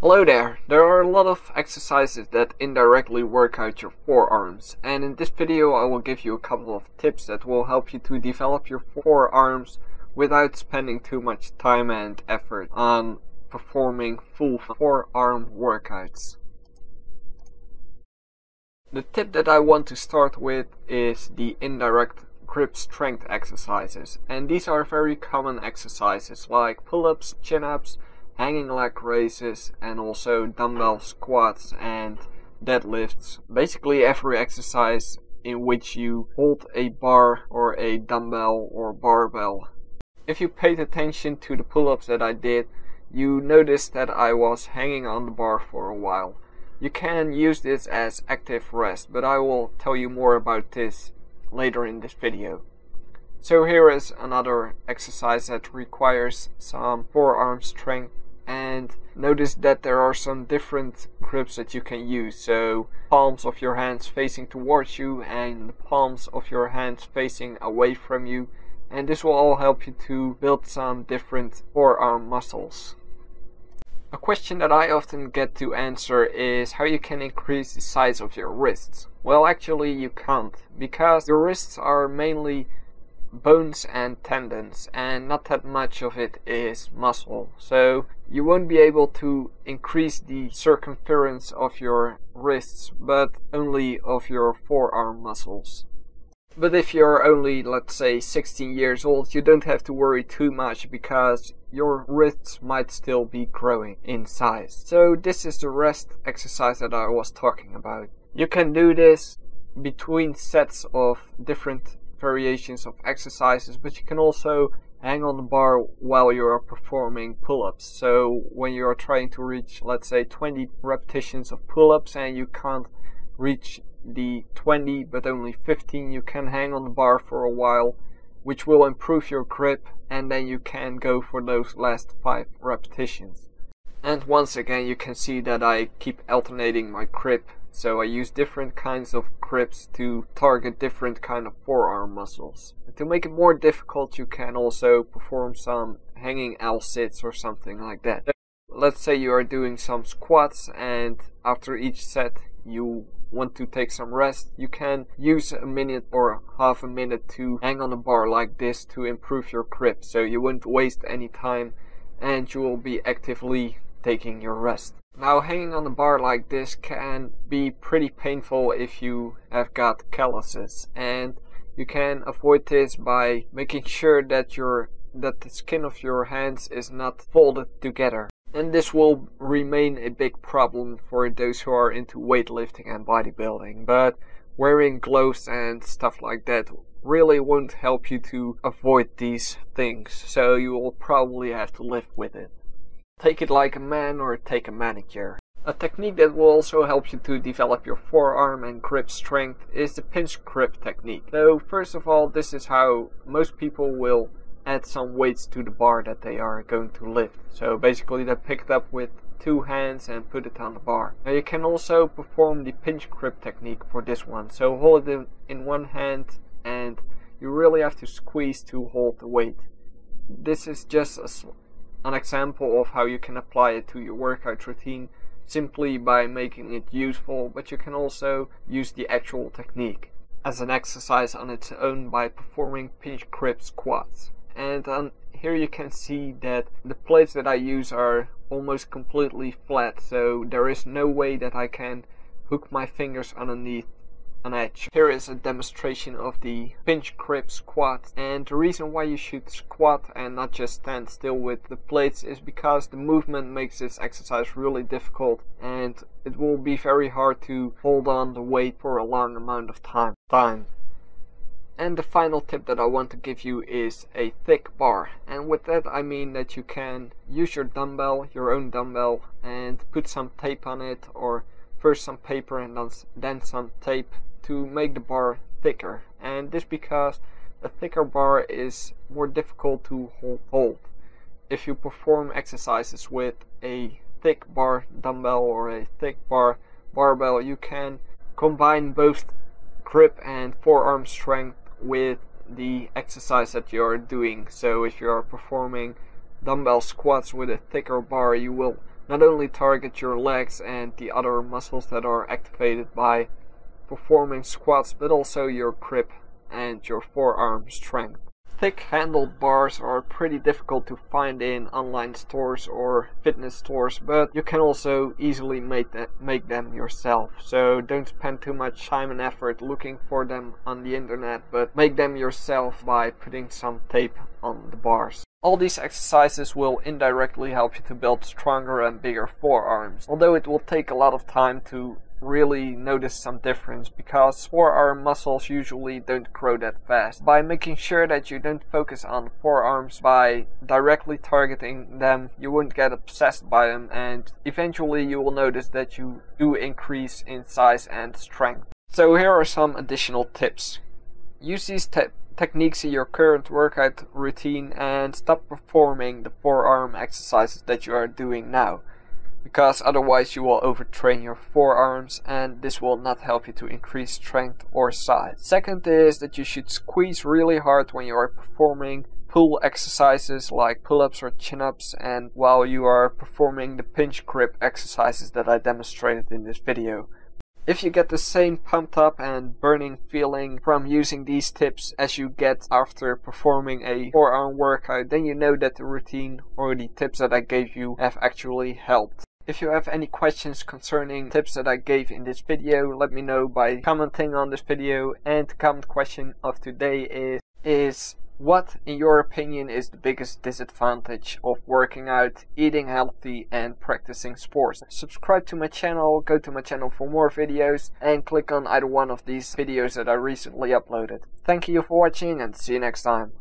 Hello there! There are a lot of exercises that indirectly work out your forearms, and in this video I will give you a couple of tips that will help you to develop your forearms without spending too much time and effort on performing full forearm workouts. The tip that I want to start with is the indirect grip strength exercises, and these are very common exercises like pull-ups, chin-ups, hanging leg raises, and also dumbbell squats and deadlifts. Basically every exercise in which you hold a bar or a dumbbell or barbell. If you paid attention to the pull-ups that I did, you noticed that I was hanging on the bar for a while. You can use this as active rest, but I will tell you more about this later in this video. So here is another exercise that requires some forearm strength, and notice that there are some different grips that you can use. So palms of your hands facing towards you and the palms of your hands facing away from you, and this will all help you to build some different forearm muscles. A question that I often get to answer is how you can increase the size of your wrists. Well, actually you can't, because your wrists are mainly bones and tendons, and not that much of it is muscle. So you won't be able to increase the circumference of your wrists, but only of your forearm muscles. But if you're only, let's say, 16 years old, you don't have to worry too much, because your wrists might still be growing in size. So this is the rest exercise that I was talking about. You can do this between sets of different variations of exercises, but you can also hang on the bar while you are performing pull-ups. So when you are trying to reach, let's say, 20 repetitions of pull-ups and you can't reach the 20 but only 15, you can hang on the bar for a while, which will improve your grip, and then you can go for those last 5 repetitions. And once again you can see that I keep alternating my grip, so I use different kinds of grips to target different kind of forearm muscles. And to make it more difficult, you can also perform some hanging L-sits or something like that. Let's say you are doing some squats and after each set you want to take some rest. You can use a minute or half a minute to hang on the bar like this to improve your grip, so you won't waste any time and you will be actively taking your rest. Now, hanging on the bar like this can be pretty painful if you have got calluses, and you can avoid this by making sure that the skin of your hands is not folded together. And this will remain a big problem for those who are into weightlifting and bodybuilding, but wearing gloves and stuff like that really won't help you to avoid these things, so you will probably have to live with it. Take it like a man or take a manicure. A technique that will also help you to develop your forearm and grip strength is the pinch grip technique. So first of all, this is how most people will add some weights to the bar that they are going to lift. So basically they pick it up with 2 hands and put it on the bar. Now you can also perform the pinch grip technique for this one. So hold it in one hand and you really have to squeeze to hold the weight. This is just an example of how you can apply it to your workout routine simply by making it useful, but you can also use the actual technique as an exercise on its own by performing pinch grip squats. And here you can see that the plates that I use are almost completely flat, so there is no way that I can hook my fingers underneath an edge. Here is a demonstration of the pinch grip squat, and the reason why you should squat and not just stand still with the plates is because the movement makes this exercise really difficult, and it will be very hard to hold on the weight for a long amount of time. And the final tip that I want to give you is a thick bar, and with that I mean that you can use your dumbbell, your own dumbbell, and put some tape on it, or first some paper and then some tape, to make the bar thicker. And this because a thicker bar is more difficult to hold. If you perform exercises with a thick bar dumbbell or a thick bar barbell, you can combine both grip and forearm strength with the exercise that you are doing. So if you are performing dumbbell squats with a thicker bar, you will not only target your legs and the other muscles that are activated by performing squats, but also your grip and your forearm strength. Thick handled bars are pretty difficult to find in online stores or fitness stores, but you can also easily make them yourself. So don't spend too much time and effort looking for them on the internet, but make them yourself by putting some tape on the bars. All these exercises will indirectly help you to build stronger and bigger forearms, although it will take a lot of time to really notice some difference, because forearm muscles usually don't grow that fast. By making sure that you don't focus on forearms by directly targeting them, you won't get obsessed by them, and eventually you will notice that you do increase in size and strength. So here are some additional tips. Use these techniques in your current workout routine and stop performing the forearm exercises that you are doing now, because otherwise you will overtrain your forearms and this will not help you to increase strength or size. Second is that you should squeeze really hard when you are performing pull exercises like pull-ups or chin-ups, and while you are performing the pinch grip exercises that I demonstrated in this video. If you get the same pumped up and burning feeling from using these tips as you get after performing a forearm workout, then you know that the routine or the tips that I gave you have actually helped. If you have any questions concerning tips that I gave in this video, let me know by commenting on this video. And the comment question of today is what, in your opinion, is the biggest disadvantage of working out, eating healthy and practicing sports? Subscribe to my channel, go to my channel for more videos, and click on either one of these videos that I recently uploaded. Thank you for watching and see you next time.